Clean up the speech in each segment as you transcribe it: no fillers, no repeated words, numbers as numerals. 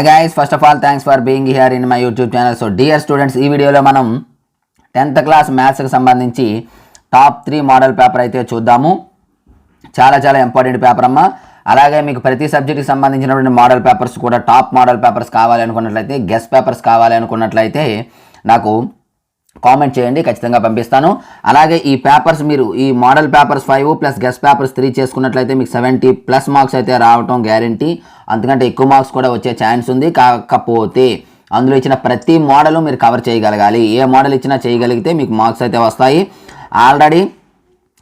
Hi guys, first of all thanks for being here in my YouTube channel. So dear students, ఈ వీడియోలో మనం 10th class maths కి సంబంధించి top 3 model paper అయితే చూద్దాము. చాలా ఇంపార్టెంట్ పేపర్ అమ్మా. అలాగే మీకు ప్రతి సబ్జెక్ట్ కి సంబంధించినటువంటి మోడల్ పేపర్స్ కూడా టాప్ మోడల్ పేపర్స్ కావాలి అనుకున్నట్లయితే, గెస్ట్ పేపర్స్ కావాలి అనుకున్నట్లయితే నాకు కామెంట్ చేయండి, ఖచ్చితంగా పంపిస్తాను. అలాగే ఈ పేపర్స్ మీరు ఈ model papers 5 plus guest papers 3 చేసుకున్నట్లయితే మీకు 70+ మార్క్స్ అయితే రావటం గ్యారంటీ. అంతకంటే ఎక్కువ మార్క్స్ కూడా వచ్చే ఛాన్స్ ఉంది. కాకపోతే అందులో ఇచ్చిన ప్రతి మోడల్ మీరు కవర్ చేయగలగాలి. ఏ మోడల్ ఇచ్చినా చేయగలిగితే మీకు మార్క్స్ అయితే వస్తాయి. Already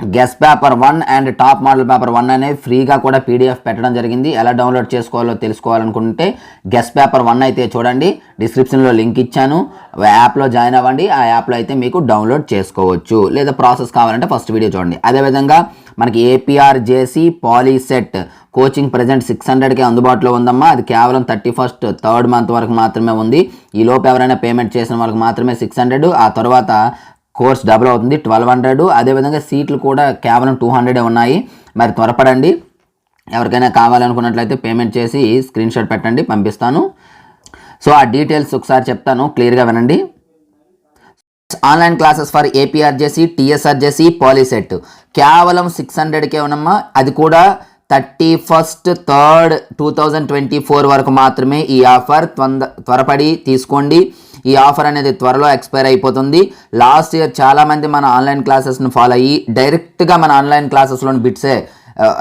guest paper 1 and top model paper 1 అనేవి ఫ్రీగా కూడా పీడిఎఫ్ పెట్టడం జరిగింది. ఎలా డౌన్లోడ్ చేసుకోవాలో తెలుసుకోవాలనుకుంటే గెస్ట్ పేపర్ 1 అయితే చూడండి, డిస్క్రిప్షన్లో లింక్ ఇచ్చాను, యాప్లో జాయిన్ అవ్వండి. ఆ యాప్లో అయితే మీకు డౌన్లోడ్ చేసుకోవచ్చు. లేదా ప్రాసెస్ కావాలంటే ఫస్ట్ వీడియో చూడండి. అదేవిధంగా మనకి ఏపీఆర్జేసీ పాలీసెట్ కోచింగ్ ప్రజెంట్ 600కి అందుబాటులో ఉందమ్మా. అది కేవలం 31st 3rd మంత్ వరకు మాత్రమే ఉంది. ఈ లోపు ఎవరైనా పేమెంట్ చేసిన వాళ్ళకి మాత్రమే 600. ఆ తర్వాత కోర్స్ డబుల్ అవుతుంది, 1200. అదేవిధంగా సీట్లు కూడా కేవలం 200 ఉన్నాయి. మరి త్వరపడండి. ఎవరికైనా కావాలనుకున్నట్లయితే పేమెంట్ చేసి స్క్రీన్ షాట్ పెట్టండి, పంపిస్తాను. సో ఆ డీటెయిల్స్ ఒకసారి చెప్తాను, క్లియర్గా వినండి. Online classes for APRJC, TSRJC, POLYCET కేవలం 600కే ఉన్నమ్మా. అది కూడా 31st 3rd 2024 వరకు మాత్రమే ఈ ఆఫర్. త్వరపడి తీసుకోండి. ఈ ఆఫర్ అనేది త్వరలో ఎక్స్పైర్ అయిపోతుంది. లాస్ట్ ఇయర్ చాలామంది మన ఆన్లైన్ క్లాసెస్ని ఫాలో అయ్యి డైరెక్ట్గా మన ఆన్లైన్ క్లాసెస్లోని బిట్సే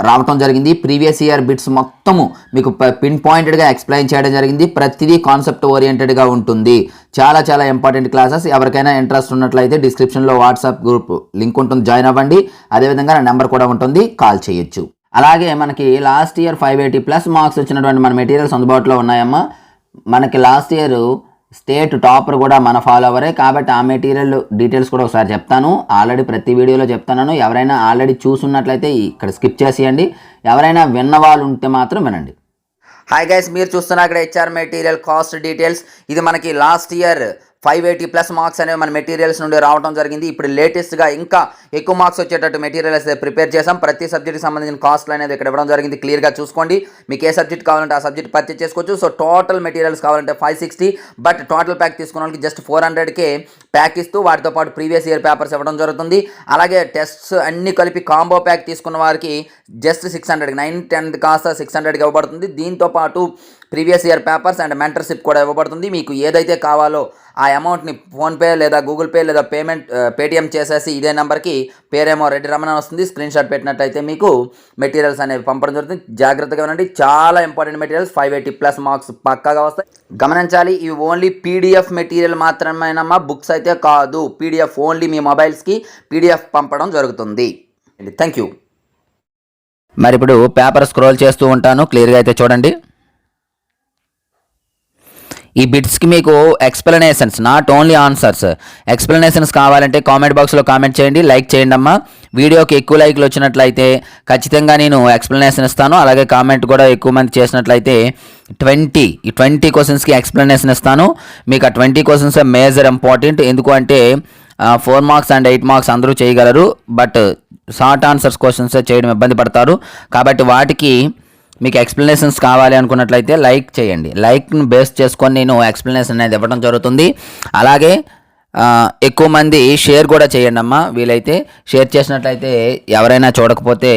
రావటం జరిగింది. ప్రీవియస్ ఇయర్ బిట్స్ మొత్తము మీకు పిన్ పాయింటెడ్గా ఎక్స్ప్లెయిన్ చేయడం జరిగింది. ప్రతిదీ కాన్సెప్ట్ ఓరియంటెడ్గా ఉంటుంది. చాలా ఇంపార్టెంట్ క్లాసెస్. ఎవరికైనా ఇంట్రెస్ట్ ఉన్నట్లయితే డిస్క్రిప్షన్లో వాట్సాప్ గ్రూప్ లింక్ ఉంటుంది, జాయిన్ అవ్వండి. అదేవిధంగా నా నెంబర్ కూడా ఉంటుంది, కాల్ చేయొచ్చు. అలాగే మనకి లాస్ట్ ఇయర్ 580+ మార్క్స్ వచ్చినటువంటి మన మెటీరియల్స్ అందుబాటులో ఉన్నాయమ్మా. మనకి లాస్ట్ ఇయర్ స్టేట్ టాపర్ కూడా మన ఫాలోవరే, కాబట్టి ఆ మెటీరియల్ డీటెయిల్స్ కూడా ఒకసారి చెప్తాను. ఆల్రెడీ ప్రతి వీడియోలో చెప్తున్నాను. ఎవరైనా ఆల్రెడీ చూసున్నట్లయితే ఇక్కడ స్కిప్ చేసేయండి. ఎవరైనా విన్న వాళ్ళు ఉంటే మాత్రం వినండి. హాయ్ గైస్, మీరు చూస్తున్నా ఇక్కడ హెచ్ఆర్ మెటీరియల్ కాస్ట్ డీటెయిల్స్. ఇది మనకి లాస్ట్ ఇయర్ 580+ మార్క్స్ అనేవి మన మెటీరియల్స్ నుండి రావడం జరిగింది. ఇప్పుడు లేటెస్ట్గా ఇంకా ఎక్కువ మార్క్స్ వచ్చేటట్టు మెటీరియల్స్ ప్రిపేర్ చేసాం. ప్రతి సబ్జెక్ట్కి సంబంధించిన కాస్ట్లు అనేది ఇక్కడ ఇవ్వడం జరిగింది. క్లియర్గా చూసుకోండి. మీకు ఏ సబ్జెక్ట్ కావాలంటే ఆ సబ్జెక్ట్ పర్చేస్ చేసుకోవచ్చు. సో టోటల్ మెటీరియల్స్ కావాలంటే 560, బట్ టోటల్ ప్యాక్ తీసుకున్న వాళ్ళకి జస్ట్ 400కే ప్యాక్ ఇస్తూ వాటితో పాటు ప్రీవియస్ ఇయర్ పేపర్స్ ఇవ్వడం జరుగుతుంది. అలాగే టెస్ట్స్ అన్ని కలిపి కాంబో ప్యాక్ తీసుకున్న వారికి జస్ట్ 600, 9th 10th కాస్త 600కి ఇవ్వబడుతుంది. దీంతో పాటు previous year papers and mentorship కూడా ఇవ్వబడుతుంది. మీకు ఏదైతే కావాలో ఆ అమౌంట్ని ఫోన్పే లేదా గూగుల్ పే లేదా పేటిఎం చేసేసి ఇదే నెంబర్కి పేరేమో రెడ్డి రమణ వస్తుంది, స్క్రీన్ షాట్ పెట్టినట్టయితే మీకు మెటీరియల్స్ అనేవి పంపడం జరుగుతుంది. జాగ్రత్తగా ఉండండి. చాలా ఇంపార్టెంట్ మెటీరియల్స్. 580+ మార్క్స్ పక్కాగా వస్తాయి. గమనించాలి, ఇవి ఓన్లీ పీడిఎఫ్ మెటీరియల్ మాత్రమేనమ్మా, బుక్స్ అయితే కాదు. పీడిఎఫ్ ఓన్లీ మీ మొబైల్స్కి పీడిఎఫ్ పంపడం జరుగుతుంది. Thank you. మరి ఇప్పుడు పేపర్ స్క్రోల్ చేస్తూ ఉంటాను, క్లియర్గా అయితే చూడండి. ఈ బిట్స్కి మీకు explanations, not only answers, explanations కావాలంటే కామెంట్ బాక్స్లో కామెంట్ చేయండి, లైక్ చేయండి అమ్మా. వీడియోకి ఎక్కువ లైక్లు వచ్చినట్లయితే ఖచ్చితంగా నేను ఎక్స్ప్లెనేషన్ ఇస్తాను. అలాగే కామెంట్ కూడా ఎక్కువ మంది చేసినట్లయితే 20 క్వశ్చన్స్కి ఎక్స్ప్లెనేషన్ ఇస్తాను. మీకు ఆ 20 క్వశ్చన్స్ మేజర్ ఇంపార్టెంట్. ఎందుకు అంటే 4 మార్క్స్ అండ్ 8 మార్క్స్ అందరూ చేయగలరు, బట్ షార్ట్ ఆన్సర్స్ క్వశ్చన్స్ చేయడం ఇబ్బంది పడతారు. కాబట్టి వాటికి మీకు ఎక్స్ప్లెనేషన్స్ కావాలి అనుకున్నట్లయితే లైక్ చేయండి. లైక్ను బేస్ చేసుకొని నేను ఎక్స్ప్లెనేషన్ అనేది ఇవ్వడం జరుగుతుంది. అలాగే ఎక్కువ మంది షేర్ కూడా చేయండి అమ్మా. వీలైతే షేర్ చేసినట్లయితే ఎవరైనా చూడకపోతే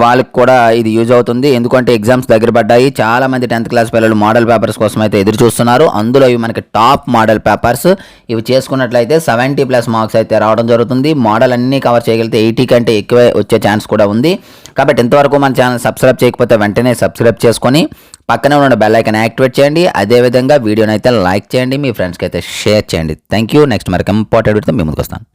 వాళ్ళకి కూడా ఇది యూజ్ అవుతుంది. ఎందుకంటే ఎగ్జామ్స్ దగ్గర పడ్డాయి. చాలామంది 10th క్లాస్ పిల్లలు మోడల్ పేపర్స్ కోసం అయితే ఎదురు చూస్తున్నారు. అందులో ఇవి మనకి టాప్ మోడల్ పేపర్స్. ఇవి చేసుకున్నట్లయితే 70+ మార్క్స్ అయితే రావడం జరుగుతుంది. మోడల్ అన్నీ కవర్ చేయగలిగితే 80 కంటే ఎక్కువే వచ్చే ఛాన్స్ కూడా ఉంది. కాబట్టి ఇంతవరకు మన ఛానల్ సబ్స్క్రైబ్ చేయకపోతే వెంటనే సబ్స్క్రైబ్ చేసుకొని పక్కనే ఉన్న బెల్ ఐకాన్ యాక్టివేట్ చేయండి. అదేవిధంగా వీడియోని అయితే లైక్ చేయండి, మీ ఫ్రెండ్స్కి అయితే షేర్ చేయండి. Thank you. నెక్స్ట్ మరొక ఇంపార్టెంట్ వీడియోతో మీ ముందుకు వస్తాను.